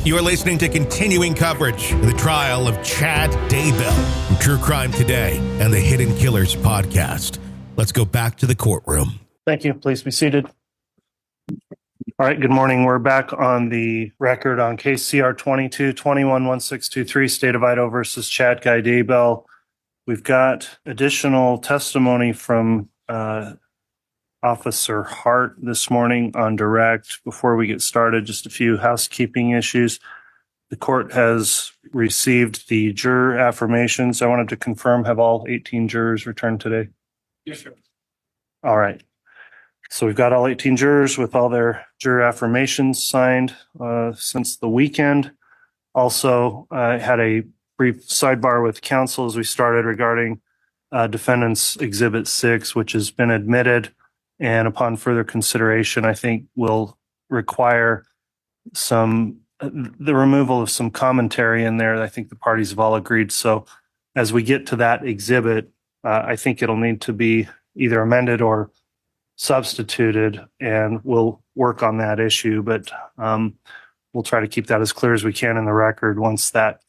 You are listening to continuing coverage of the trial of Chad Daybell from True Crime Today and the Hidden Killers podcast. Let's go back to the courtroom. Thank you. Please be seated. All right, good morning. We're back on the record on case CR 22-21-1623, State of Idaho versus Chad Daybell. We've got additional testimony from Officer Hart this morning on direct. Before we get started, just a few housekeeping issues. The court has received the juror affirmations. I wanted to confirm, have all 18 jurors returned today? Yes, sir. All right. So we've got all 18 jurors with all their juror affirmations signed since the weekend. Also, I had a brief sidebar with counsel as we started regarding Defendant's Exhibit 6, which has been admitted. And upon further consideration, I think will require the removal of some commentary in there. I think the parties have all agreed. So as we get to that exhibit, I think it'll need to be either amended or substituted, and we'll work on that issue. But we'll try to keep that as clear as we can in the record once that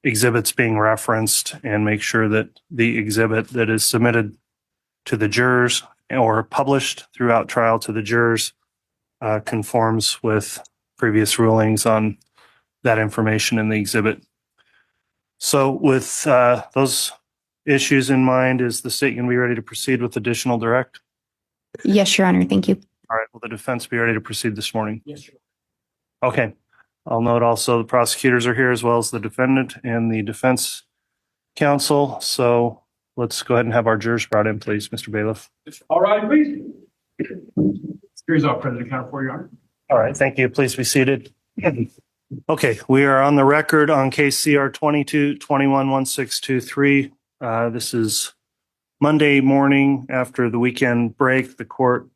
exhibit's being referenced, and make sure that the exhibit that is submitted to the jurors or published throughout trial to the jurors conforms with previous rulings on that information in the exhibit. So with those issues in mind, is the state going to be ready to proceed with additional direct? Yes, Your Honor. Thank you. All right. Will the defense be ready to proceed this morning? Yes, sir. Okay. I'll note also the prosecutors are here as well as the defendant and the defense counsel. So let's go ahead and have our jurors brought in, please, Mr. Bailiff. All right, please. Here's our President count for Your Honor. All right. Thank you. Please be seated. Okay. We are on the record on case CR 22-21-1623. This is Monday morning after the weekend break. The court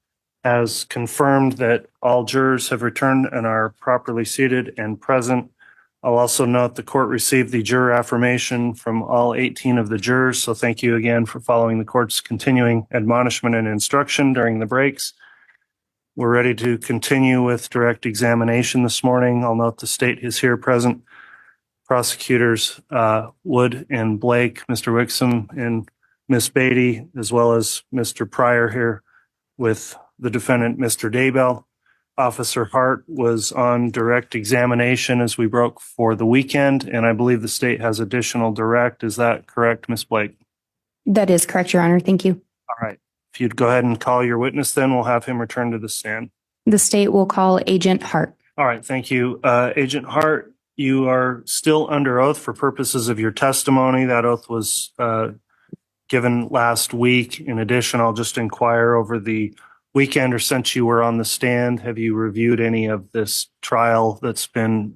has confirmed that all jurors have returned and are properly seated and present. I'll also note the court received the juror affirmation from all 18 of the jurors. So thank you again for following the court's continuing admonishment and instruction during the breaks. We're ready to continue with direct examination this morning. I'll note the state is here present. Prosecutors Wood and Blake, Mr. Wixom and Miss Beatty, as well as Mr. Pryor here with the defendant, Mr. Daybell. Officer Hart was on direct examination as we broke for the weekend, and I believe the state has additional direct. Is that correct, Miss Blake? That is correct, Your Honor. Thank you. All right. If you'd go ahead and call your witness, then we'll have him return to the stand. The state will call Agent Hart. All right. Thank you. Agent Hart, you are still under oath for purposes of your testimony. That oath was given last week. In addition, I'll just inquire over the weekend, or since you were on the stand, have you reviewed any of this trial that's been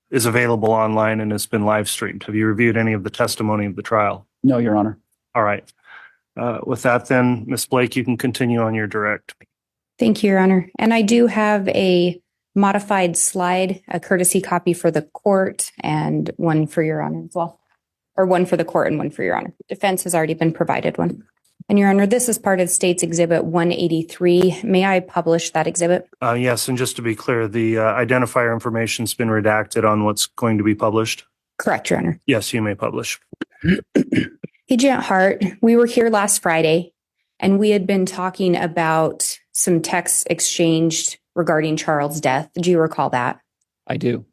is available online and has been live streamed? Have you reviewed any of the testimony of the trial? No, Your Honor. All right. With that, then, Ms. Blake, you can continue on your direct. Thank you, Your Honor. And I do have a modified slide, a courtesy copy for the court, and one for Your Honor as well. Or one for the court and one for Your Honor. Defense has already been provided one. And Your Honor, this is part of State's Exhibit 183. May I publish that exhibit? Yes, and just to be clear, the identifier information's been redacted on what's going to be published? Correct, Your Honor. Yes, you may publish. Agent Hart, we were here last Friday, and we had been talking about some texts exchanged regarding Charles' death. Do you recall that? I do.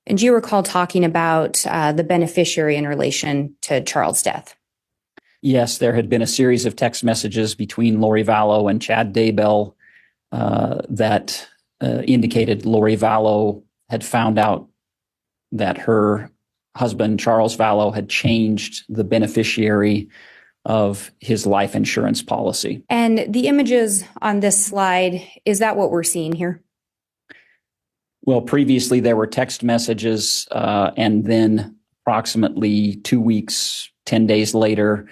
And do you recall talking about the beneficiary in relation to Charles' death? Yes, there had been a series of text messages between Lori Vallow and Chad Daybell that indicated Lori Vallow had found out that her husband, Charles Vallow, had changed the beneficiary of his life insurance policy. And the images on this slide, is that what we're seeing here? Well, previously there were text messages, and then approximately 2 weeks, 10 days later,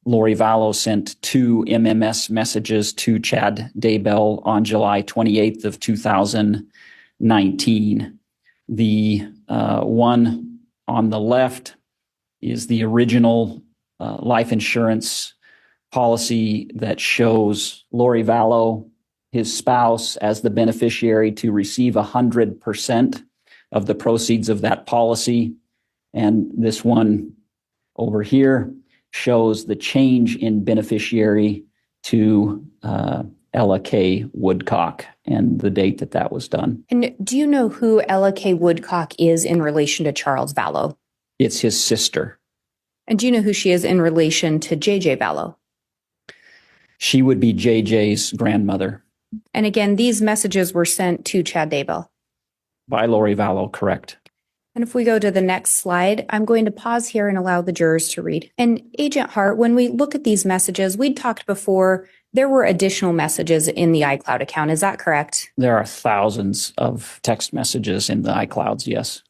Lori Vallow sent 2 MMS messages to Chad Daybell on July 28th of 2019. The one on the left is the original life insurance policy that shows Lori Vallow, his spouse, as the beneficiary to receive 100% of the proceeds of that policy. And this one over here shows the change in beneficiary to Ella K. Woodcock and the date that that was done. And do you know who Ella K. Woodcock is in relation to Charles Vallow? It's his sister. And do you know who she is in relation to J.J. Vallow? She would be JJ's grandmother. And again, these messages were sent to Chad Daybell. By Lori Vallow, correct. And if we go to the next slide, I'm going to pause here and allow the jurors to read. And Agent Hart, when we look at these messages, we'd talked before, there were additional messages in the iCloud account. Is that correct? There are thousands of text messages in the iClouds, yes.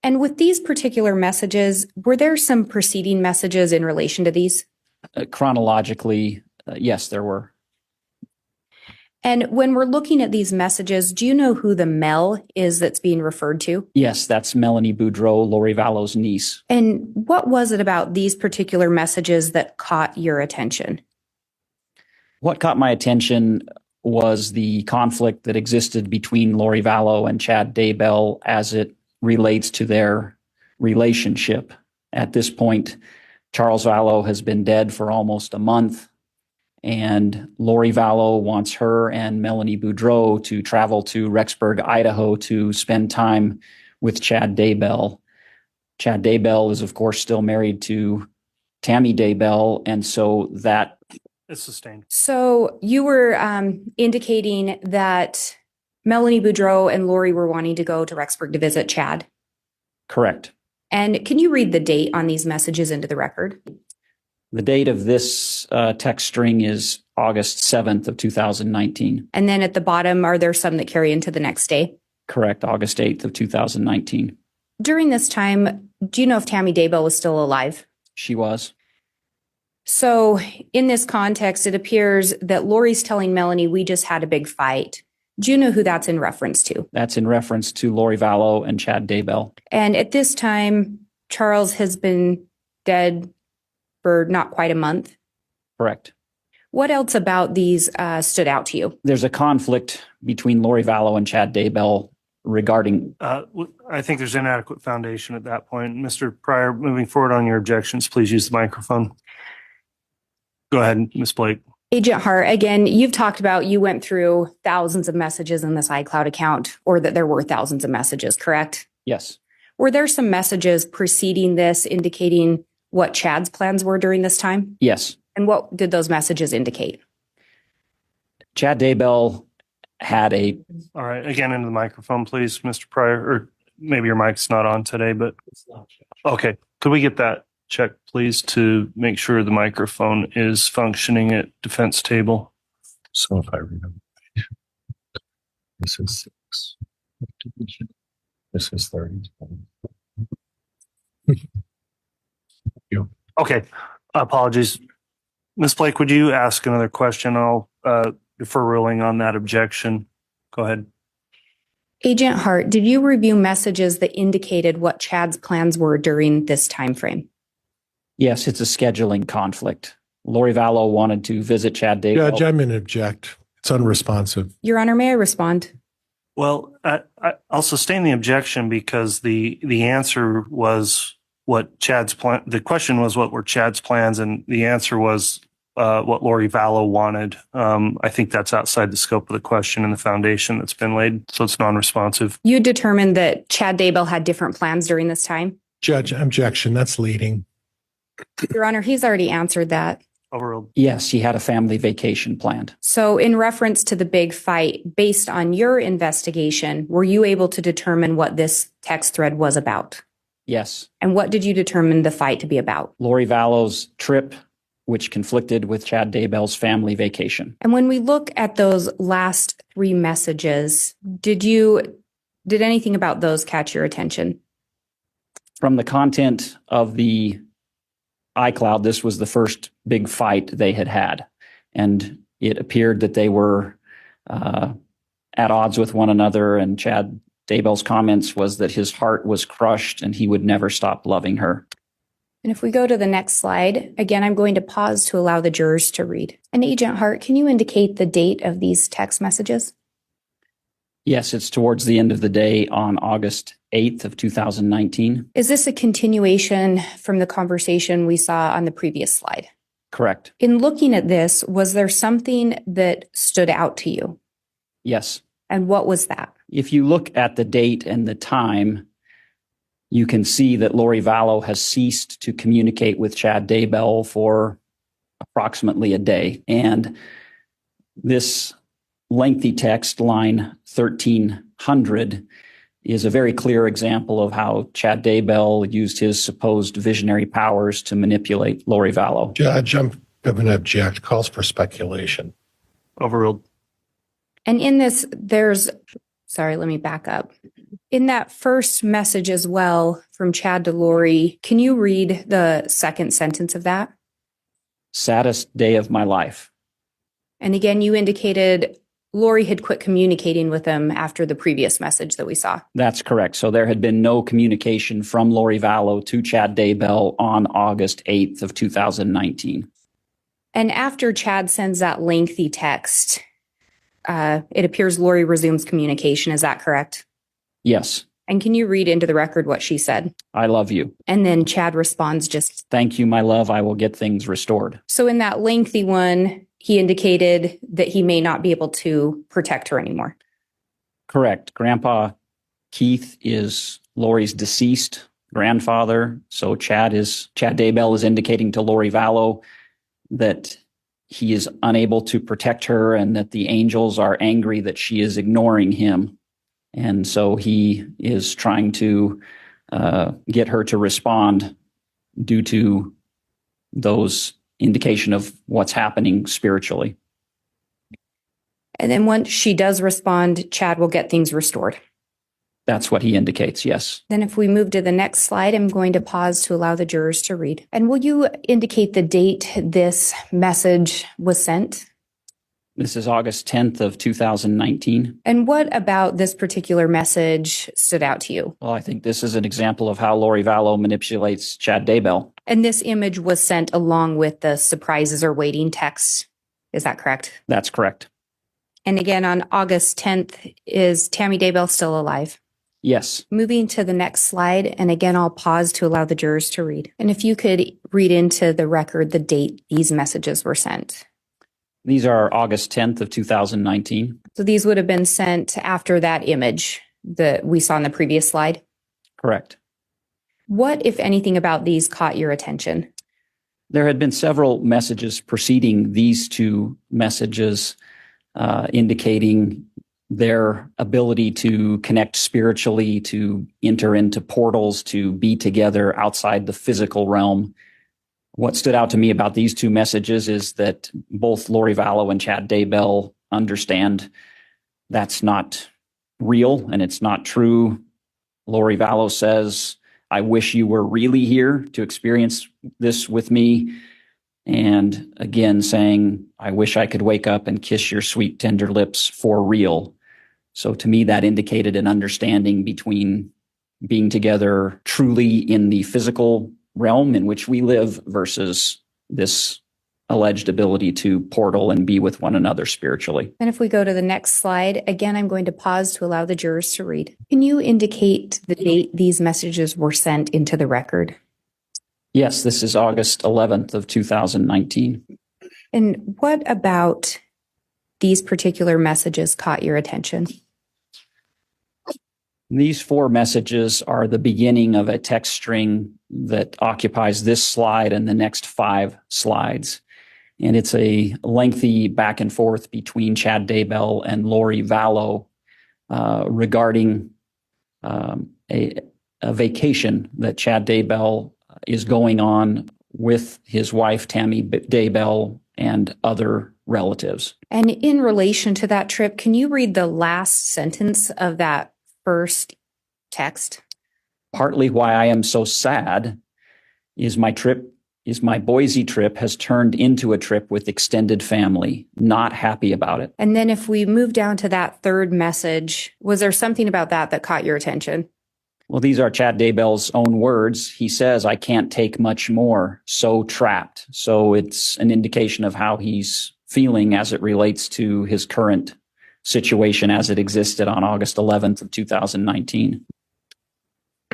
And with these particular messages, were there some preceding messages in relation to these? Chronologically, yes, there were. And when we're looking at these messages, do you know who the Mel is that's being referred to? Yes, that's Melanie Boudreau, Lori Vallow's niece. And what was it about these particular messages that caught your attention? What caught my attention was the conflict that existed between Lori Vallow and Chad Daybell as it relates to their relationship. At this point, Charles Vallow has been dead for almost a month, and Lori Vallow wants her and Melanie Boudreau to travel to Rexburg, Idaho to spend time with Chad Daybell. Chad Daybell is, of course, still married to Tammy Daybell, and so that... It's sustained. So you were indicating that Melanie Boudreau and Lori were wanting to go to Rexburg to visit Chad. Correct. And can you read the date on these messages into the record? The date of this text string is August 7th of 2019. And then at the bottom, are there some that carry into the next day? Correct, August 8th of 2019. During this time, do you know if Tammy Daybell was still alive? She was. So in this context, it appears that Lori's telling Melanie, we just had a big fight. Do you know who that's in reference to? That's in reference to Lori Vallow and Chad Daybell. And at this time, Charles has been dead for not quite a month. Correct. What else about these stood out to you? There's a conflict between Lori Vallow and Chad Daybell regarding... I think there's inadequate foundation at that point. Mr. Pryor, moving forward on your objections, please use the microphone. Go ahead, Ms. Blake. Agent Hart, again, you've talked about you went through thousands of messages in this iCloud account, or that there were thousands of messages, correct? Yes. Were there some messages preceding this indicating what Chad's plans were during this time? Yes. And what did those messages indicate? Chad Daybell had a... All right, again, into the microphone, please, Mr. Pryor, or maybe your mic's not on today, but... Okay, could we get that checked, please, to make sure the microphone is functioning at defense table? So if I remember, this is 6. This is 30. Okay, apologies. Ms. Blake, would you ask another question? I'll defer ruling on that objection. Go ahead. Agent Hart, did you review messages that indicated what Chad's plans were during this time frame? Yes, it's a scheduling conflict. Lori Vallow wanted to visit Chad Daybell. Judge, I'm going to object. It's unresponsive. Your Honor, may I respond? Well, I'll sustain the objection because the answer was what Chad's plan. The question was what were Chad's plans, and the answer was what Lori Vallow wanted. I think that's outside the scope of the question and the foundation that's been laid, so it's non-responsive. You determined that Chad Daybell had different plans during this time? Judge, objection. That's leading. Your Honor, he's already answered that. Overruled. Yes, he had a family vacation planned. So in reference to the big fight, based on your investigation, were you able to determine what this text thread was about? Yes. And what did you determine the fight to be about? Lori Vallow's trip, which conflicted with Chad Daybell's family vacation. And when we look at those last 3 messages, did anything about those catch your attention? From the content of the iCloud, this was the first big fight they had had. And it appeared that they were at odds with one another. And Chad Daybell's comments was that his heart was crushed and he would never stop loving her. And if we go to the next slide, again, I'm going to pause to allow the jurors to read. And Agent Hart, can you indicate the date of these text messages? Yes, it's towards the end of the day on August 8th of 2019. Is this a continuation from the conversation we saw on the previous slide? Correct. In looking at this, was there something that stood out to you? Yes. And what was that? If you look at the date and the time, you can see that Lori Vallow has ceased to communicate with Chad Daybell for approximately a day. And this lengthy text, line 1300, is a very clear example of how Chad Daybell used his supposed visionary powers to manipulate Lori Vallow. Judge, I'm going to object. Calls for speculation. Overruled. And in this, sorry, let me back up. In that first message as well from Chad to Lori, can you read the second sentence of that? Saddest day of my life. And again, you indicated Lori had quit communicating with him after the previous message that we saw. That's correct. So there had been no communication from Lori Vallow to Chad Daybell on August 8th of 2019. And after Chad sends that lengthy text, it appears Lori resumes communication. Is that correct? Yes. And can you read into the record what she said? I love you. And then Chad responds just, thank you, my love. I will get things restored. so in that lengthy one, he indicated that he may not be able to protect her anymore. Correct. Grandpa Keith is Lori's deceased grandfather. So Chad Daybell is indicating to Lori Vallow that he is unable to protect her and that the angels are angry that she is ignoring him. And so he is trying to get her to respond due to those indication of what's happening spiritually. And then once she does respond, Chad will get things restored. That's what he indicates, yes. Then if we move to the next slide, I'm going to pause to allow the jurors to read. And will you indicate the date this message was sent? This is August 10th of 2019. And what about this particular message stood out to you? Well, I think this is an example of how Lori Vallow manipulates Chad Daybell. And this image was sent along with the surprises or waiting text. Is that correct? That's correct. And again, on August 10th, is Tammy Daybell still alive? Yes. Moving to the next slide, and again, I'll pause to allow the jurors to read. And if you could read into the record the date these messages were sent. These are August 10th of 2019. So these would have been sent after that image that we saw in the previous slide. Correct. What, if anything, about these caught your attention? There had been several messages preceding these two messages indicating their ability to connect spiritually, to enter into portals, to be together outside the physical realm. What stood out to me about these two messages is that both Lori Vallow and Chad Daybell understand that's not real and it's not true. Lori Vallow says, I wish you were really here to experience this with me. And again, saying, I wish I could wake up and kiss your sweet, tender lips for real. So to me, that indicated an understanding between being together truly in the physical realm in which we live versus this alleged ability to portal and be with one another spiritually. And if we go to the next slide, again, I'm going to pause to allow the jurors to read. Can you indicate the date these messages were sent into the record? Yes, this is August 11th of 2019. And what about these particular messages caught your attention? These four messages are the beginning of a text string that occupies this slide and the next 5 slides. And it's a lengthy back and forth between Chad Daybell and Lori Vallow regarding a vacation that Chad Daybell is going on with his wife, Tammy Daybell, and other relatives. And in relation to that trip, can you read the last sentence of that first text? Partly why I am so sad is my Boise trip has turned into a trip with extended family. Not happy about it. And then if we move down to that third message, was there something about that caught your attention? Well, these are Chad Daybell's own words. He says, I can't take much more, so trapped. So it's an indication of how he's feeling as it relates to his current situation as it existed on August 11th of 2019.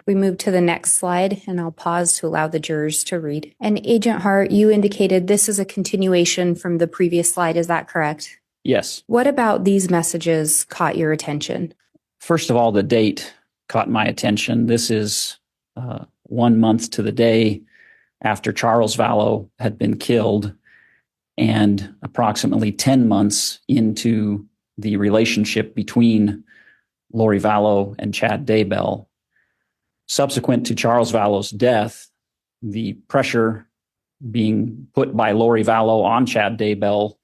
We move to the next slide, and I'll pause to allow the jurors to read. And Agent Hart, you indicated this is a continuation from the previous slide. Is that correct? Yes. What about these messages caught your attention? First of all, the date caught my attention. This is 1 month to the day after Charles Vallow had been killed, and approximately 10 months into the relationship between Lori Vallow and Chad Daybell. Subsequent to Charles Vallow's death, the pressure being put by Lori Vallow on Chad Daybell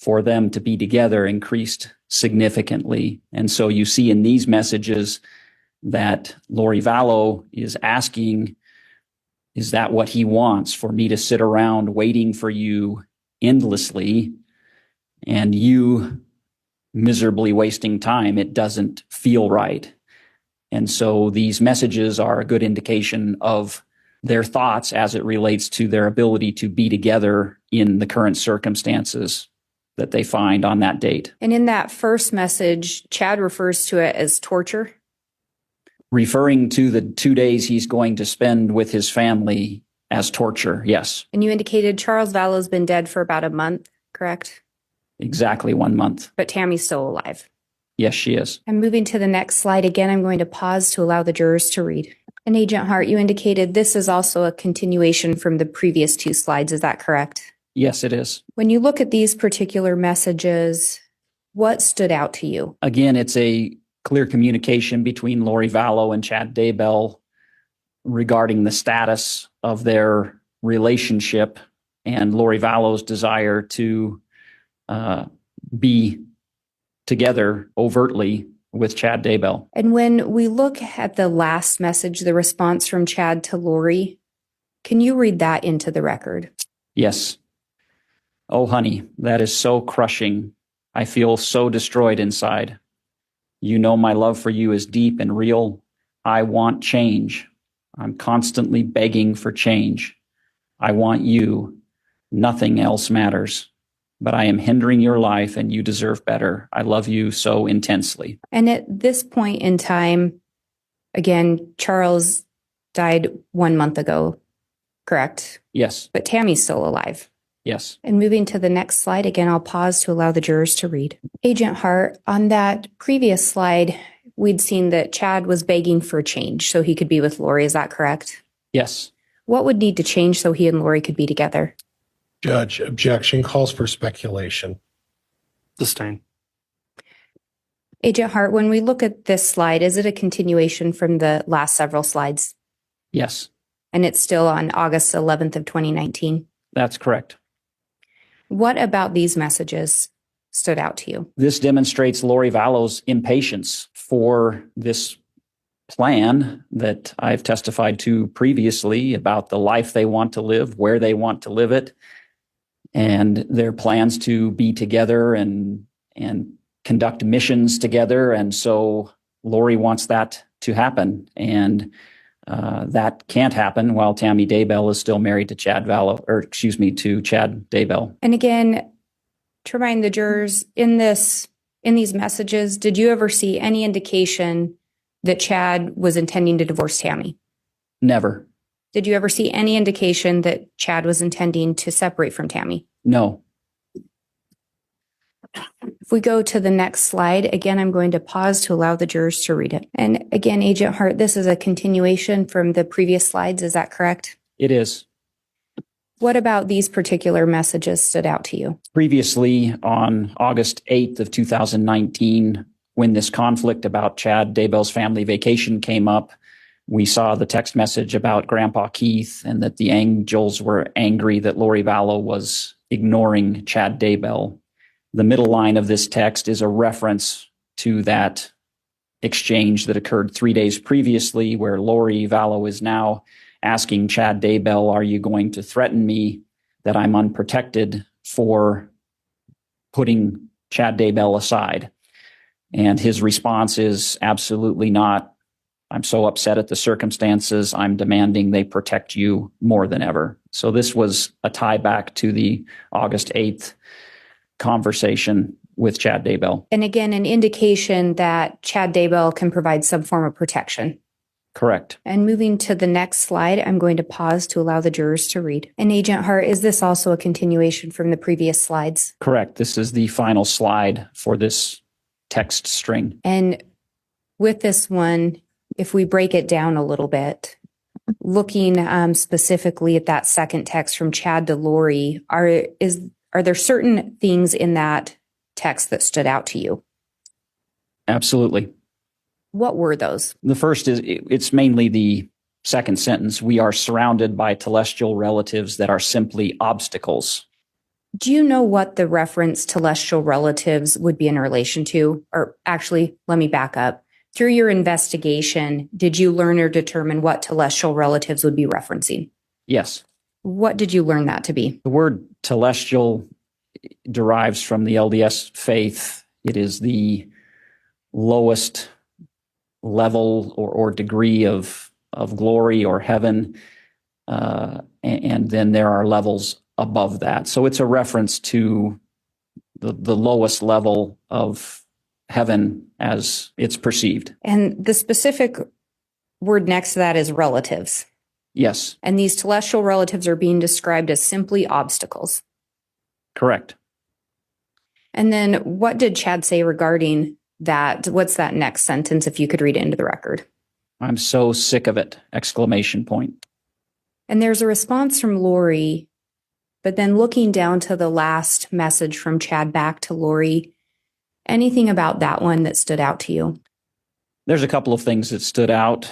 for them to be together increased significantly. And so you see in these messages that Lori Vallow is asking, is that what he wants, for me to sit around waiting for you endlessly and you miserably wasting time? It doesn't feel right. And so these messages are a good indication of their thoughts as it relates to their ability to be together in the current circumstances that they find on that date. And in that first message, Chad refers to it as torture. Referring to the 2 days he's going to spend with his family as torture, yes. And you indicated Charles Vallow's been dead for about a month, correct? Exactly 1 month. But Tammy's still alive. Yes, she is. And moving to the next slide, again, I'm going to pause to allow the jurors to read. And Agent Hart, you indicated this is also a continuation from the previous two slides. Is that correct? Yes, it is. When you look at these particular messages, what stood out to you? Again, it's a clear communication between Lori Vallow and Chad Daybell regarding the status of their relationship and Lori Vallow's desire to be together overtly with Chad Daybell. And when we look at the last message, the response from Chad to Lori, can you read that into the record? Yes. Oh, honey, that is so crushing. I feel so destroyed inside. You know my love for you is deep and real. I want change. I'm constantly begging for change. I want you. Nothing else matters. But I am hindering your life and you deserve better. I love you so intensely. And at this point in time, again, Charles died 1 month ago, correct? Yes. But Tammy's still alive. Yes. And moving to the next slide, again, I'll pause to allow the jurors to read. Agent Hart, on that previous slide, we'd seen that Chad was begging for change so he could be with Lori. Is that correct? Yes. What would need to change so he and Lori could be together? Judge, objection calls for speculation. Sustain. Agent Hart, when we look at this slide, is it a continuation from the last several slides? Yes. And it's still on August 11th of 2019? That's correct. What about these messages stood out to you? This demonstrates Lori Vallow's impatience for this plan that I've testified to previously about the life they want to live, where they want to live it, and their plans to be together and conduct missions together. And so Lori wants that to happen. And that can't happen while Tammy Daybell is still married to Chad Daybell. And again, to remind the jurors, in these messages, did you ever see any indication that Chad was intending to divorce Tammy? Never. Did you ever see any indication that Chad was intending to separate from Tammy? No. If we go to the next slide, again, I'm going to pause to allow the jurors to read it. And again, Agent Hart, this is a continuation from the previous slides. Is that correct? It is. What about these particular messages stood out to you? Previously, on August 8th of 2019, when this conflict about Chad Daybell's family vacation came up, we saw the text message about Grandpa Keith and that the angels were angry that Lori Vallow was ignoring Chad Daybell. The middle line of this text is a reference to that exchange that occurred 3 days previously, where Lori Vallow is now asking Chad Daybell, are you going to threaten me that I'm unprotected for putting Chad Daybell aside? And his response is absolutely not. I'm so upset at the circumstances. I'm demanding they protect you more than ever. So this was a tie back to the August 8th conversation with Chad Daybell. And again, an indication that Chad Daybell can provide some form of protection. Correct. And moving to the next slide, I'm going to pause to allow the jurors to read. And Agent Hart, is this also a continuation from the previous slides? Correct. This is the final slide for this text string. And with this one, if we break it down a little bit, looking specifically at that second text from Chad to Lori, are there certain things in that text that stood out to you? Absolutely. What were those? The first is, it's mainly the second sentence. We are surrounded by telestial relatives that are simply obstacles. Do you know what the reference telestial relatives would be in relation to? Or actually, let me back up. Through your investigation, did you learn or determine what telestial relatives would be referencing? Yes. What did you learn that to be? The word telestial derives from the LDS faith. It is the lowest level or degree of glory or heaven. And then there are levels above that. So it's a reference to the lowest level of heaven as it's perceived. And the specific word next to that is relatives. Yes. And these telestial relatives are being described as simply obstacles. Correct. And then what did Chad say regarding that? What's that next sentence, if you could read it into the record? I'm so sick of it! Exclamation point. And there's a response from Lori, but then looking down to the last message from Chad back to Lori, anything about that one that stood out to you? There's a couple of things that stood out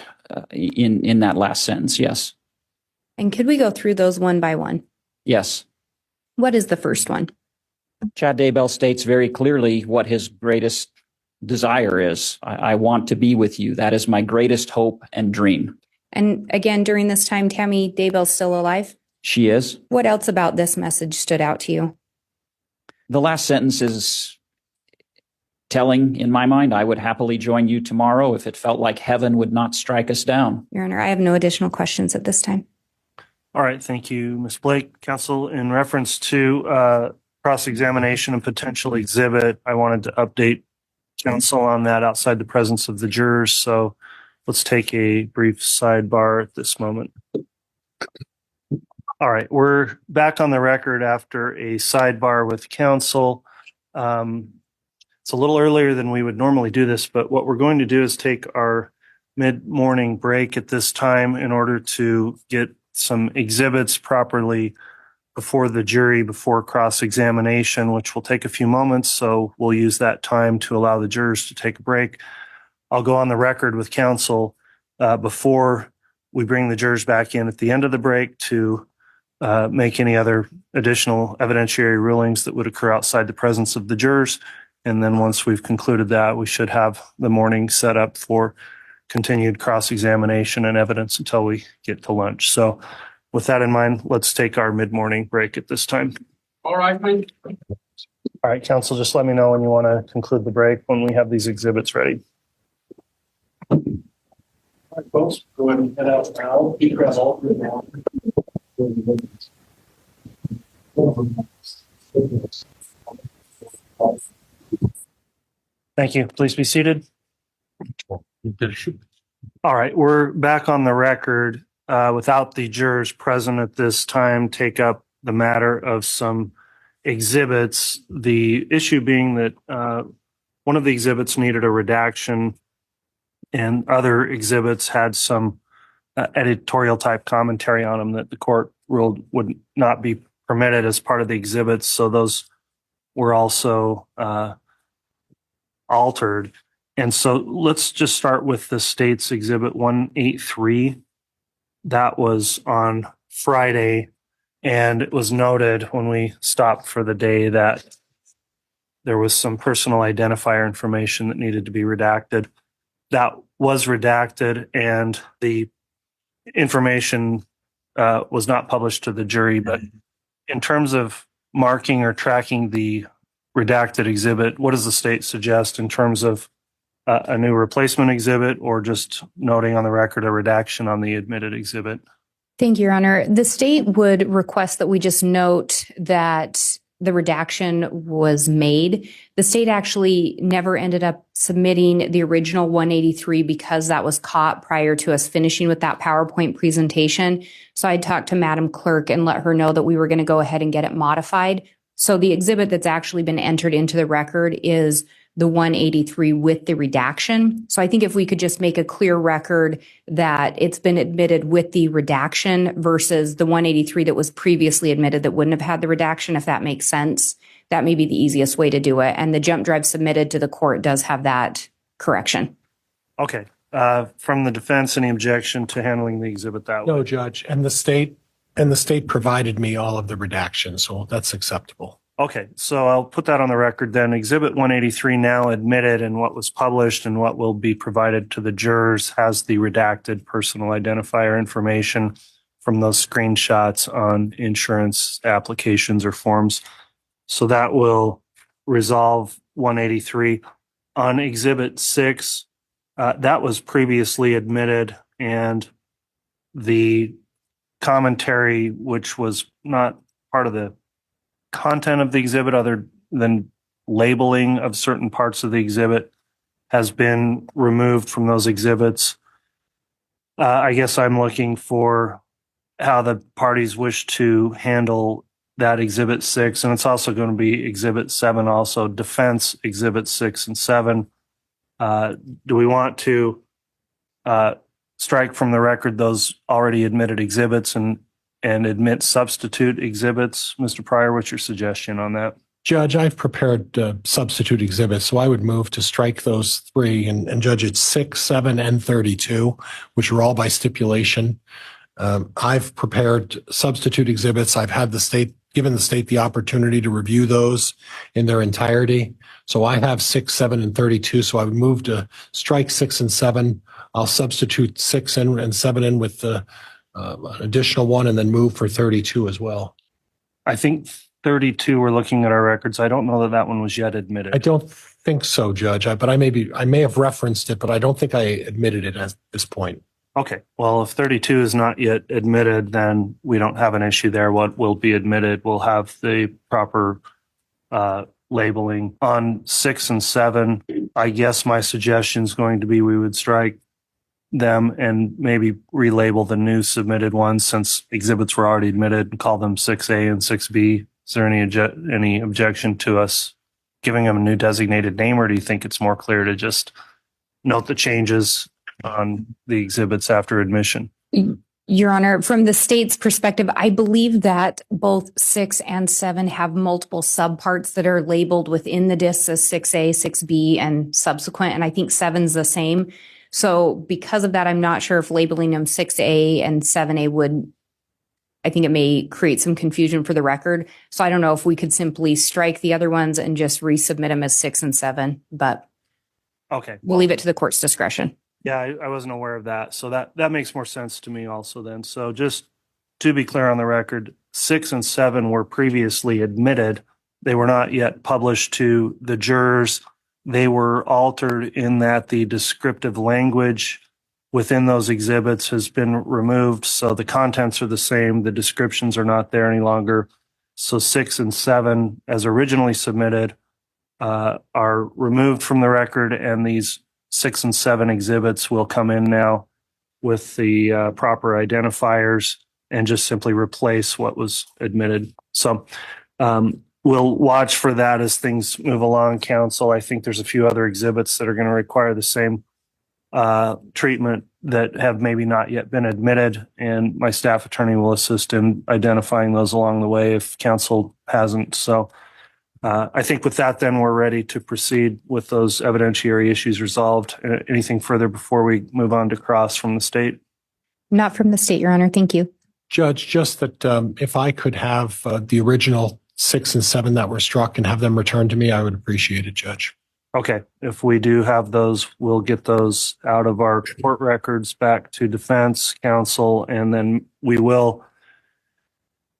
in that last sentence, yes. And could we go through those one by one? Yes. What is the first one? Chad Daybell states very clearly what his greatest desire is. I want to be with you. That is my greatest hope and dream. And again, during this time, Tammy Daybell's still alive? She is. What else about this message stood out to you? The last sentence is telling in my mind. I would happily join you tomorrow if it felt like heaven would not strike us down. Your Honor, I have no additional questions at this time. All right, thank you, Ms. Blake. Counsel, in reference to cross-examination and potential exhibit, I wanted to update counsel on that outside the presence of the jurors. So let's take a brief sidebar at this moment. All right, we're back on the record after a sidebar with counsel. It's a little earlier than we would normally do this, but what we're going to do is take our mid-morning break at this time in order to get some exhibits properly before the jury, before cross-examination, which will take a few moments. So we'll use that time to allow the jurors to take a break. I'll go on the record with counsel before we bring the jurors back in at the end of the break to make any other additional evidentiary rulings that would occur outside the presence of the jurors. And then once we've concluded that, we should have the morning set up for continued cross-examination and evidence until we get to lunch. So with that in mind, let's take our mid-morning break at this time. All right, thank you. All right, counsel, just let me know when you want to conclude the break when we have these exhibits ready. All right, folks, go ahead and head out now. Keep your all through now. Thank you. Please be seated. All right, we're back on the record. Without the jurors present at this time, take up the matter of some exhibits. The issue being that one of the exhibits needed a redaction and other exhibits had some editorial type commentary on them that the court ruled would not be permitted as part of the exhibits. So those were also altered. And so let's just start with the state's exhibit 183. That was on Friday, and it was noted when we stopped for the day that there was some personal identifier information that needed to be redacted. That was redacted, and the information was not published to the jury. But in terms of marking or tracking the redacted exhibit, what does the state suggest in terms of a new replacement exhibit or just noting on the record a redaction on the admitted exhibit? Thank you, Your Honor. The state would request that we just note that the redaction was made. The state actually never ended up submitting the original 183 because that was caught prior to us finishing with that PowerPoint presentation. So I talked to Madam Clerk and let her know that we were going to go ahead and get it modified. So the exhibit that's actually been entered into the record is the 183 with the redaction. So I think if we could just make a clear record that it's been admitted with the redaction versus the 183 that was previously admitted that wouldn't have had the redaction, if that makes sense, that may be the easiest way to do it. And the jump drive submitted to the court does have that correction. Okay. From the defense, any objection to handling the exhibit that way? No, Judge, and the state provided me all of the redactions, so that's acceptable. Okay, so I'll put that on the record then. Exhibit 183 now admitted, and what was published and what will be provided to the jurors has the redacted personal identifier information from those screenshots on insurance applications or forms. So that will resolve 183. On Exhibit 6, that was previously admitted, and the commentary, which was not part of the content of the exhibit other than labeling of certain parts of the exhibit, has been removed from those exhibits. I guess I'm looking for how the parties wish to handle that Exhibit 6, and it's also going to be Exhibit 7 also, defense Exhibit 6 and 7. Do we want to strike from the record those already admitted exhibits and admit substitute exhibits? Mr. Pryor, what's your suggestion on that? Judge, I've prepared substitute exhibits, so I would move to strike those three and Judge, it's 6, 7, and 32, which are all by stipulation. I've prepared substitute exhibits. I've had given the state the opportunity to review those in their entirety. So I have 6, 7, and 32. So I would move to strike 6 and 7. I'll substitute 6 and 7 in with the additional one, and then move for 32 as well. I think 32, we're looking at our records. I don't know that one was yet admitted. I don't think so, Judge, but I may have referenced it, but I don't think I admitted it at this point. Okay. Well, if 32 is not yet admitted, then we don't have an issue there. What will be admitted will have the proper labeling. On 6 and 7, I guess my suggestion is going to be we would strike them and maybe relabel the new submitted ones, since exhibits were already admitted, and call them 6A and 6B. Is there any objection to us giving them a new designated name, or do you think it's more clear to just note the changes on the exhibits after admission? Your Honor, from the state's perspective, I believe that both 6 and 7 have multiple subparts that are labeled within the discs as 6A, 6B, and subsequent, and I think 7's the same. So because of that, I'm not sure if labeling them 6A and 7A I think it may create some confusion for the record. So I don't know if we could simply strike the other ones and just resubmit them as 6 and 7, but okay, we'll leave it to the court's discretion. Yeah, I wasn't aware of that. So that makes more sense to me also then. So just to be clear on the record, 6 and 7 were previously admitted. They were not yet published to the jurors. They were altered in that the descriptive language within those exhibits has been removed. So the contents are the same. The descriptions are not there any longer. So 6 and 7, as originally submitted, are removed from the record, and these 6 and 7 exhibits will come in now with the proper identifiers and just simply replace what was admitted. So we'll watch for that as things move along, counsel. I think there's a few other exhibits that are going to require the same treatment that have maybe not yet been admitted, and my staff attorney will assist in identifying those along the way if counsel hasn't. So I think with that, then we're ready to proceed with those evidentiary issues resolved. Anything further before we move on to cross from the state? Not from the state, Your Honor. Thank you. Judge, just that if I could have the original 6 and 7 that were struck and have them returned to me, I would appreciate it, Judge. Okay. If we do have those, we'll get those out of our court records back to defense counsel, and then we will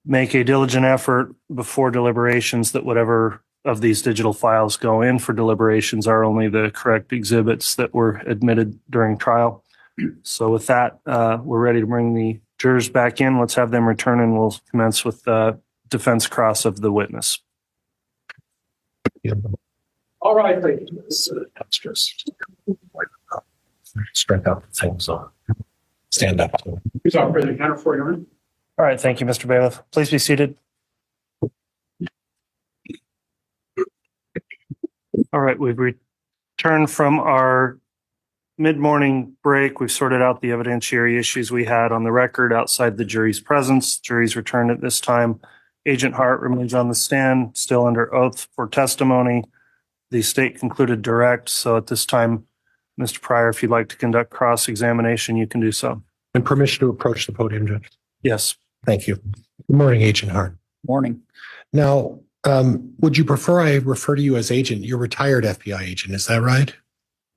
make a diligent effort before deliberations that whatever of these digital files go in for deliberations are only the correct exhibits that were admitted during trial. So with that, we're ready to bring the jurors back in. Let's have them return, and we'll commence with the defense cross of the witness. All right, thank you. Extras. Strike out the things on. Stand up. Who's our president counter for Your Honor? All right, thank you, Mr. Bailiff. Please be seated. All right, we've returned from our mid-morning break. We've sorted out the evidentiary issues we had on the record outside the jury's presence. Jury's returned at this time. Agent Hart remains on the stand, still under oath for testimony. The state concluded direct, so at this time, Mr. Pryor, if you'd like to conduct cross-examination, you can do so. And permission to approach the podium, Judge. Yes. Thank you. Good morning, Agent Hart. Morning. Now, would you prefer I refer to you as agent? You're retired FBI agent, is that right?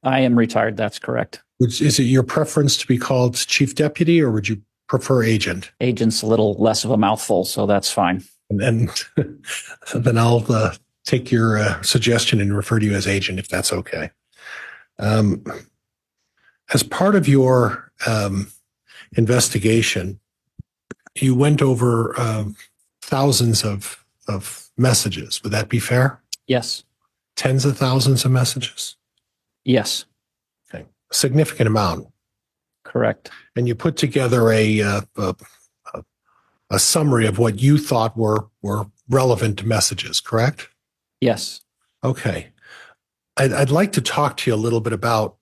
I am retired. That's correct. Is it your preference to be called chief deputy, or would you prefer agent? Agent's a little less of a mouthful, so that's fine. And then I'll take your suggestion and refer to you as agent, if that's okay. As part of your investigation, you went over thousands of messages. Would that be fair? Yes. Tens of thousands of messages? Yes. Okay. A significant amount. Correct. And you put together a summary of what you thought were relevant messages, correct? Yes. Okay. I'd like to talk to you a little bit about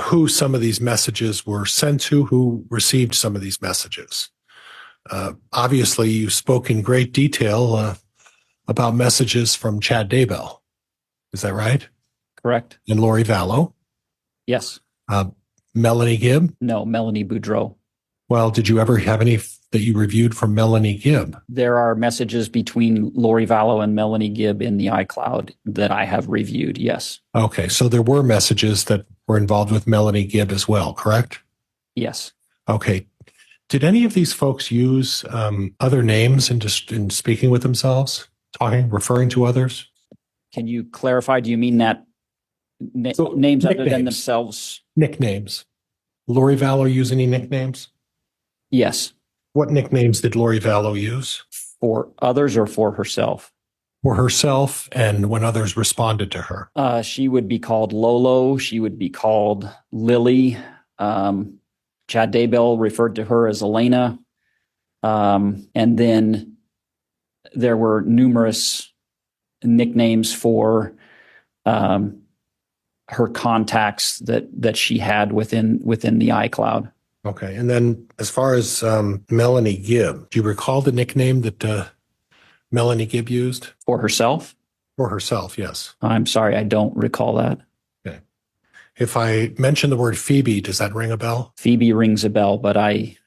who some of these messages were sent to, who received some of these messages. Obviously, you spoke in great detail about messages from Chad Daybell. Is that right? Correct. And Lori Vallow. Yes. Melanie Gibb. No, Melanie Boudreau. Well, did you ever have any that you reviewed from Melanie Gibb? There are messages between Lori Vallow and Melanie Gibb in the iCloud that I have reviewed. Yes. Okay. So there were messages that were involved with Melanie Gibb as well, correct? Yes. Okay. Did any of these folks use other names in speaking with themselves, referring to others? Can you clarify? Do you mean that So, names other than nicknames. themselves? Nicknames. Lori Vallow use any nicknames? Yes. What nicknames did Lori Vallow use? For others or for herself? For herself and when others responded to her? She would be called Lolo. She would be called Lily. Chad Daybell referred to her as Elena. And then there were numerous nicknames for her contacts that she had within the iCloud. Okay. And then as far as Melanie Gibb, do you recall the nickname that Melanie Gibb used? For herself? For herself, yes. I'm sorry, I don't recall that. Okay. If I mention the word Phoebe, does that ring a bell? Phoebe rings a bell, but I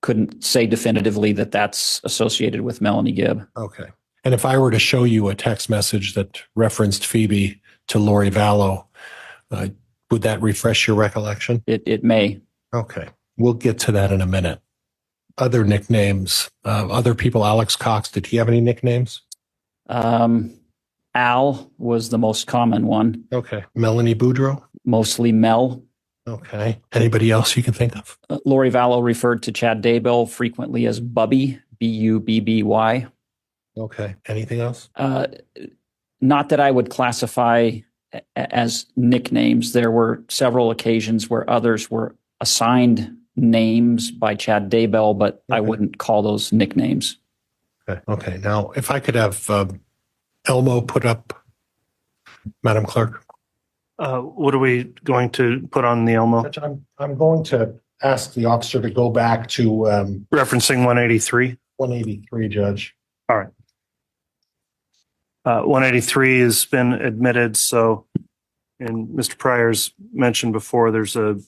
couldn't say definitively that that's associated with Melanie Gibb. Okay. And if I were to show you a text message that referenced Phoebe to Lori Vallow, would that refresh your recollection? It may. Okay. We'll get to that in a minute. Other nicknames, other people, Alex Cox, did he have any nicknames? Al was the most common one. Okay. Melanie Boudreau? Mostly Mel. Okay. Anybody else you can think of? Lori Vallow referred to Chad Daybell frequently as Bubby, Bubby. Okay. Anything else? Not that I would classify as nicknames. There were several occasions where others were assigned names by Chad Daybell, but I wouldn't call those nicknames. Okay. Okay. Now, if I could have Elmo put up, Madam Clerk. What are we going to put on the Elmo? Judge, I'm going to ask the officer to go back to Referencing 183. 183, Judge. All right. 183 has been admitted. So, and Mr. Pryor's mentioned before, there's a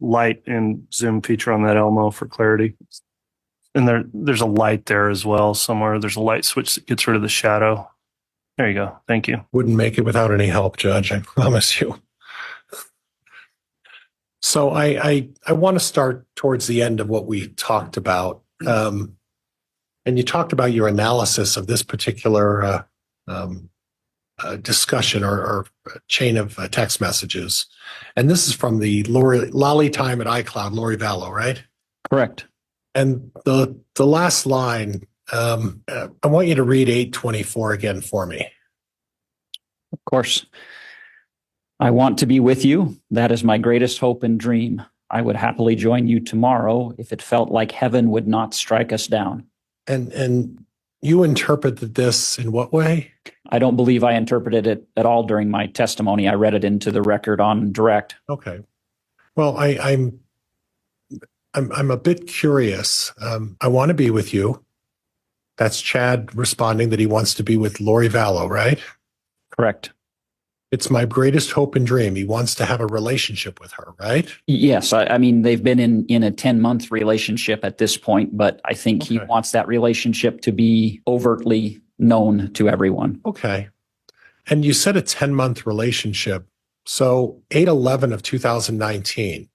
light and zoom feature on that Elmo for clarity. And there's a light there as well somewhere. There's a light switch that gets rid of the shadow. There you go. Thank you. Wouldn't make it without any help, Judge. I promise you. So I want to start towards the end of what we talked about. And you talked about your analysis of this particular discussion or chain of text messages. And this is from the Lolly time at iCloud, Lori Vallow, right? Correct. And the last line, I want you to read 824 again for me. Of course. I want to be with you. That is my greatest hope and dream. I would happily join you tomorrow if it felt like heaven would not strike us down. And you interpreted this in what way? I don't believe I interpreted it at all during my testimony. I read it into the record on direct. Okay. Well, I'm a bit curious. I want to be with you. That's Chad responding that he wants to be with Lori Vallow, right? Correct. It's my greatest hope and dream. He wants to have a relationship with her, right? Yes. I mean, they've been in a 10-month relationship at this point, but I think he wants that relationship to be overtly known to everyone. Okay. And you said a 10-month relationship. So 8/11 of 2019.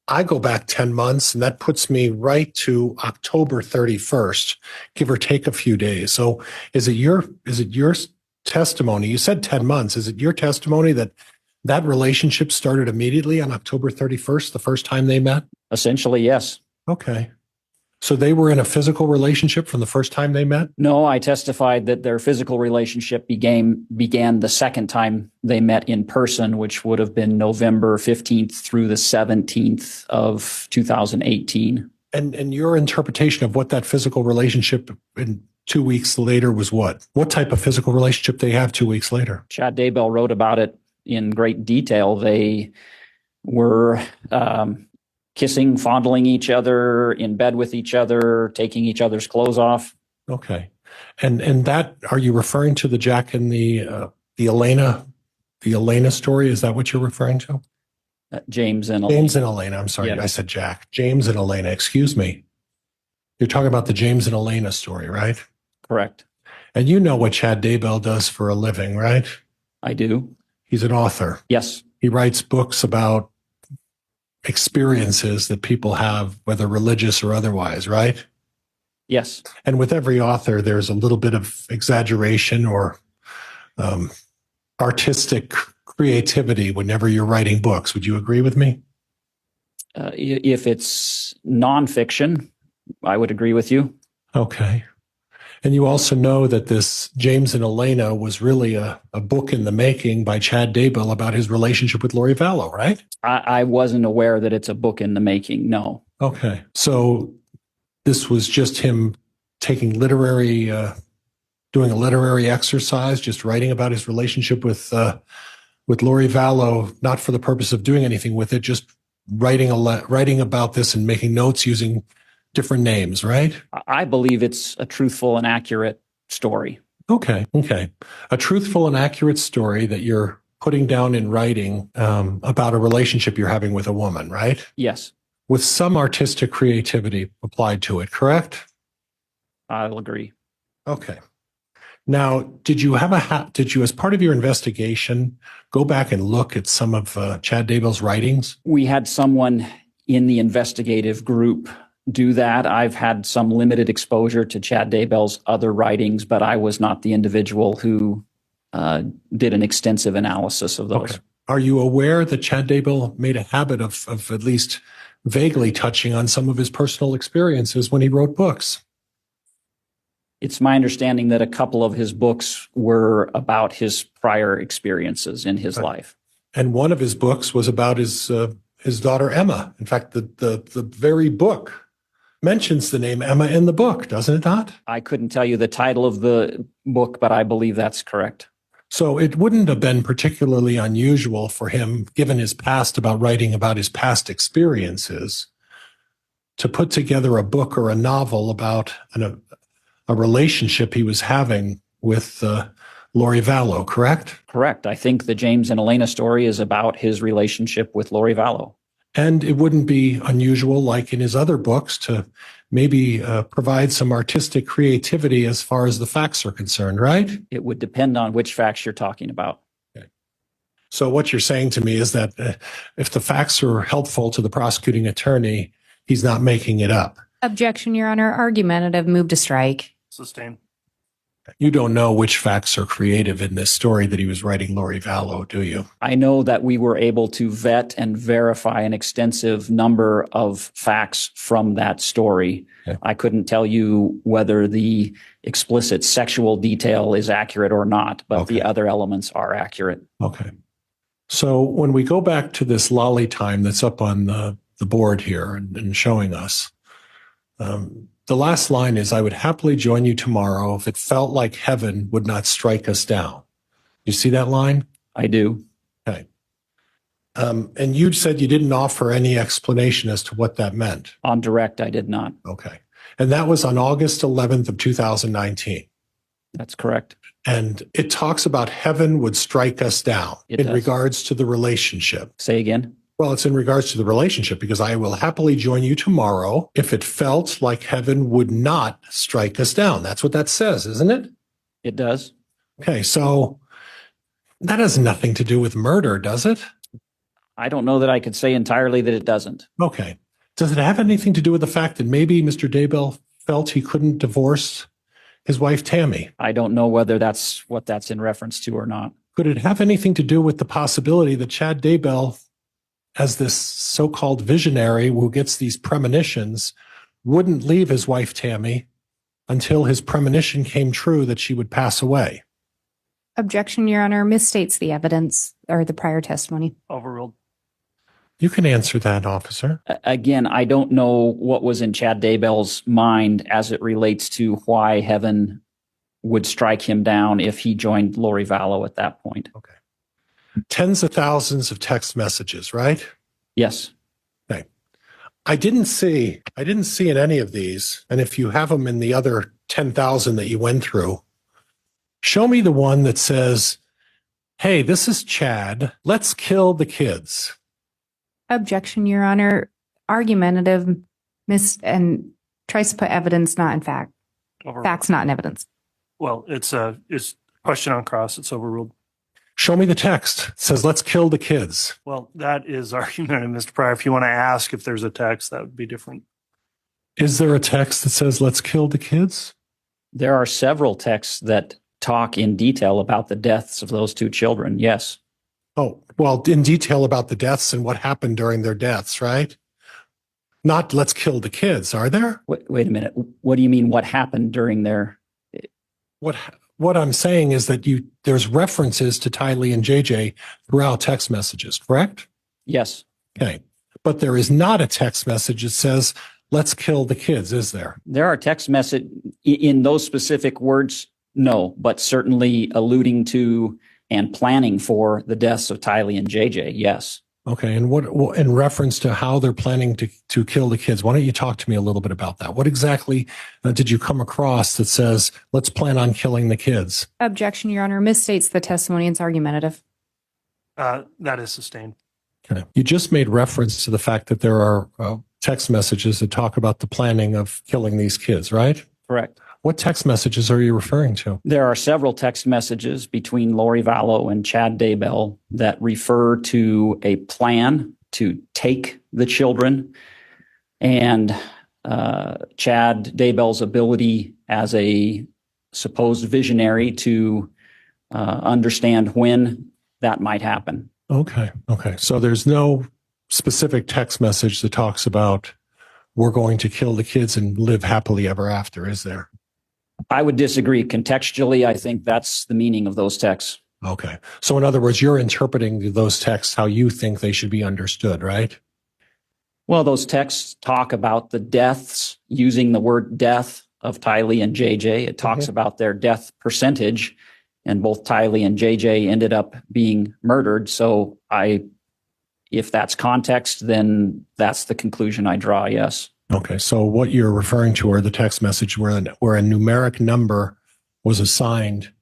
I go back 10 months, and that puts me right to October 31st, give or take a few days. So is it your testimony? You said 10 months. Is it your testimony that that relationship started immediately on October 31st, the first time they met? Essentially, yes. Okay. So they were in a physical relationship from the first time they met? No, I testified that their physical relationship began the second time they met in person, which would have been November 15th through the 17th of 2018. And your interpretation of what that physical relationship in 2 weeks later was what? What type of physical relationship they have 2 weeks later? Chad Daybell wrote about it in great detail. They were kissing, fondling each other, in bed with each other, taking each other's clothes off. Okay. And that, are you referring to the Jack and the Elena story? Is that what you're referring to? James and Elena. James and Elena. I'm sorry. Yes. I said Jack. James and Elena. Excuse me. You're talking about the James and Elena story, right? Correct. And you know what Chad Daybell does for a living, right? I do. He's an author. Yes. He writes books about experiences that people have, whether religious or otherwise, right? Yes. And with every author, there's a little bit of exaggeration or artistic creativity whenever you're writing books. Would you agree with me? If it's nonfiction, I would agree with you. Okay. And you also know that this James and Elena was really a book in the making by Chad Daybell about his relationship with Lori Vallow, right? I wasn't aware that it's a book in the making. No. Okay. So this was just him taking doing a literary exercise, just writing about his relationship with Lori Vallow, not for the purpose of doing anything with it, just writing about this and making notes using different names, right? I believe it's a truthful and accurate story. Okay. A truthful and accurate story that you're putting down in writing about a relationship you're having with a woman, right? Yes. With some artistic creativity applied to it, correct? I'll agree. Okay. Now, did you, as part of your investigation, go back and look at some of Chad Daybell's writings? We had someone in the investigative group do that. I've had some limited exposure to Chad Daybell's other writings, but I was not the individual who did an extensive analysis of those. Okay. Are you aware that Chad Daybell made a habit of at least vaguely touching on some of his personal experiences when he wrote books? It's my understanding that a couple of his books were about his prior experiences in his life. And one of his books was about his daughter, Emma. In fact, the very book mentions the name Emma in the book, doesn't it not? I couldn't tell you the title of the book, but I believe that's correct. So it wouldn't have been particularly unusual for him, given his past about writing about his past experiences, to put together a book or a novel about a relationship he was having with Lori Vallow, correct? Correct. I think the James and Elena story is about his relationship with Lori Vallow. And it wouldn't be unusual, like in his other books, to maybe provide some artistic creativity as far as the facts are concerned, right? It would depend on which facts you're talking about. Okay. So what you're saying to me is that if the facts are helpful to the prosecuting attorney, he's not making it up. Objection, Your Honor. Argumentative. Move to strike. Sustain. You don't know which facts are creative in this story that he was writing Lori Vallow, do you? I know that we were able to vet and verify an extensive number of facts from that story. Okay. I couldn't tell you whether the explicit sexual detail is accurate or not, but the other elements are accurate. Okay. So when we go back to this lolly time that's up on the board here and showing us, the last line is, I would happily join you tomorrow if it felt like heaven would not strike us down. You see that line? I do. Okay. And you said you didn't offer any explanation as to what that meant. On direct, I did not. Okay. And that was on August 11th of 2019. That's correct. And it talks about heaven would strike us down in regards to the relationship. Say again. Well, it's in regards to the relationship, because I will happily join you tomorrow if it felt like heaven would not strike us down. That's what that says, isn't it? It does. Okay, so that has nothing to do with murder, does it? I don't know that I could say entirely that it doesn't. Okay. Does it have anything to do with the fact that maybe Mr. Daybell felt he couldn't divorce his wife, Tammy? I don't know whether that's what that's in reference to or not. Could it have anything to do with the possibility that Chad Daybell, as this so-called visionary who gets these premonitions, wouldn't leave his wife, Tammy, until his premonition came true that she would pass away? Objection, Your Honor, misstates the evidence or the prior testimony. Overruled. You can answer that, officer. Again, I don't know what was in Chad Daybell's mind as it relates to why heaven would strike him down if he joined Lori Vallow at that point. Okay. Tens of thousands of text messages, right? Yes. Okay. I didn't see in any of these, and if you have them in the other 10,000 that you went through, show me the one that says, hey, this is Chad, let's kill the kids. Objection, Your Honor. Argumentative, and tries to put evidence not in fact. Overruled. Facts not in evidence. Well, it's question on cross. It's overruled. Show me the text. It says, let's kill the kids. Well, that is argumentative, Mr. Pryor. If you want to ask if there's a text, that would be different. Is there a text that says, let's kill the kids? There are several texts that talk in detail about the deaths of those two children. Yes. Oh, well, in detail about the deaths and what happened during their deaths, right? Not let's kill the kids, are there? Wait a minute. What do you mean what happened during their... What I'm saying is that there's references to Tylee and JJ throughout text messages, correct? Yes. Okay. But there is not a text message that says, let's kill the kids, is there? There are text message in those specific words, no, but certainly alluding to and planning for the deaths of Tylee and JJ, yes. Okay. And what in reference to how they're planning to kill the kids, why don't you talk to me a little bit about that? What exactly did you come across that says, let's plan on killing the kids? Objection, Your Honor, misstates the testimony and it's argumentative. That is sustained. Okay. You just made reference to the fact that there are text messages that talk about the planning of killing these kids, right? Correct. What text messages are you referring to? There are several text messages between Lori Vallow and Chad Daybell that refer to a plan to take the children and Chad Daybell's ability as a supposed visionary to understand when that might happen. Okay. So there's no specific text message that talks about we're going to kill the kids and live happily ever after, is there? I would disagree. Contextually, I think that's the meaning of those texts. Okay. So in other words, you're interpreting those texts how you think they should be understood, right? Well, those texts talk about the deaths, using the word death of Tylee and JJ. It talks about their death percentage, and both Tylee and JJ ended up being murdered. So if that's context, then that's the conclusion I draw, yes. Okay, so what you're referring to are the text message where a numeric number was assigned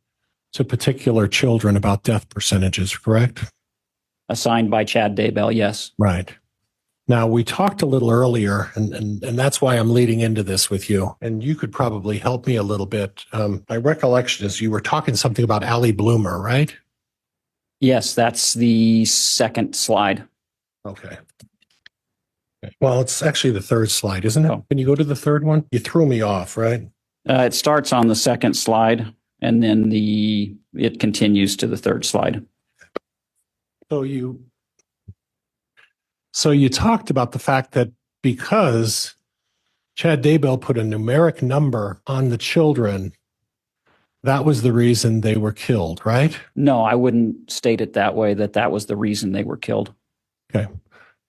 to particular children about death percentages, correct? Assigned by Chad Daybell, yes. Right. Now, we talked a little earlier, and that's why I'm leading into this with you, and you could probably help me a little bit. My recollection is you were talking something about Allie Bloomer, right? Yes, that's the second slide. Okay. Well, it's actually the third slide, isn't it? Oh. Can you go to the third one? You threw me off, right? It starts on the second slide, And then it continues to the third slide. So you talked about the fact that because Chad Daybell put a numeric number on the children, that was the reason they were killed, right? No, I wouldn't state it that way, that was the reason they were killed. Okay.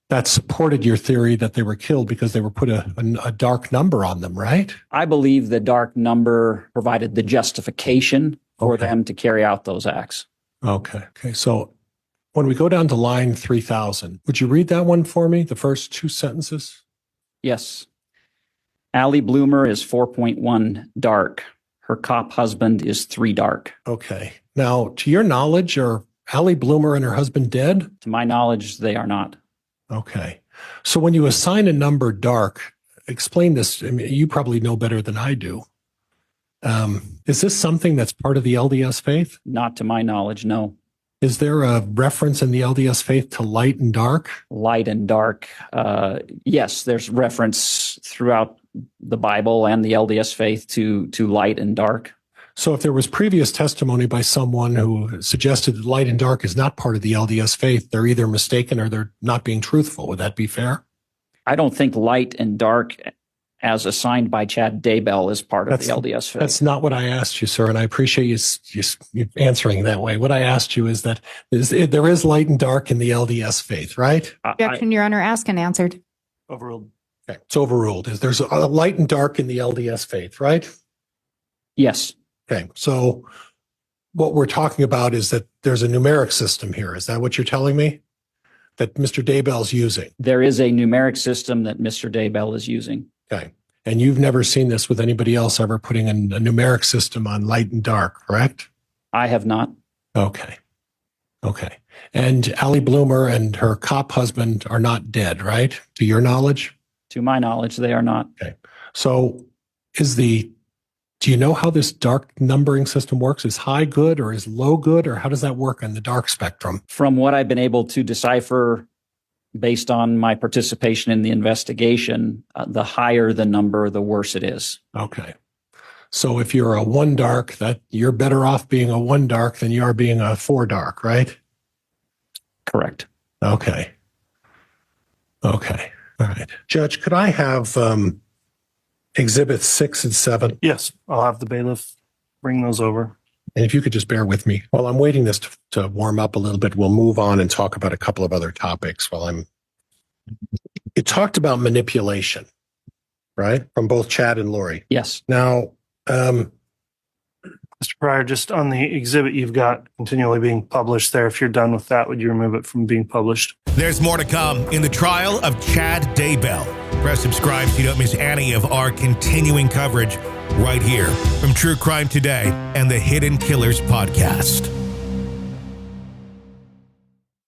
That supported your theory that they were killed because they were put a dark number on them, right? I believe the dark number provided the justification for them to carry out those acts. Okay. Okay. So when we go down to line 3000, would you read that one for me, the first two sentences? Yes. Allie Bloomer is 4.1 dark. Her cop husband is 3 dark. Okay. Now, to your knowledge, are Allie Bloomer and her husband dead? To my knowledge, they are not. Okay. So when you assign a number dark, explain this. I mean, you probably know better than I do. Is this something that's part of the LDS faith? Not to my knowledge, no. Is there a reference in the LDS faith to light and dark? Light and dark. Yes, there's reference throughout the Bible and the LDS faith to light and dark. So if there was previous testimony by someone who suggested that light and dark is not part of the LDS faith, they're either mistaken or they're not being truthful. Would that be fair? I don't think light and dark, as assigned by Chad Daybell, is part of the LDS faith. That's not what I asked you, sir, and I appreciate you answering that way. What I asked you is that there is light and dark in the LDS faith, right? Objection, Your Honor. Asked and answered. Overruled. Okay, it's overruled. There's a light and dark in the LDS faith, right? Yes. Okay, so what we're talking about is that there's a numeric system here. Is that what you're telling me? That Mr. Daybell's using? There is a numeric system that Mr. Daybell is using. Okay. And you've never seen this with anybody else ever putting a numeric system on light and dark, correct? I have not. Okay. Okay. And Allie Bloomer and her cop husband are not dead, right? To your knowledge? To my knowledge, they are not. Okay. So do you know how this dark numbering system works? Is high good or is low good, or how does that work on the dark spectrum? From what I've been able to decipher based on my participation in the investigation, the higher the number, the worse it is. Okay. So if you're a 1 dark, that you're better off being a 1 dark than you are being a 4 dark, right? Correct. Okay. Okay. All right. Judge, could I have exhibits 6 and 7? Yes, I'll have the bailiff bring those over. And if you could just bear with me while I'm waiting this to warm up a little bit, we'll move on and talk about a couple of other topics it talked about manipulation, right? From both Chad and Lori. Yes. Now, Mr. Pryor, just on the exhibit you've got continually being published there, if you're done with that, would you remove it from being published? There's more to come in the trial of Chad Daybell. Press subscribe so you don't miss any of our continuing coverage right here from True Crime Today and the Hidden Killers podcast.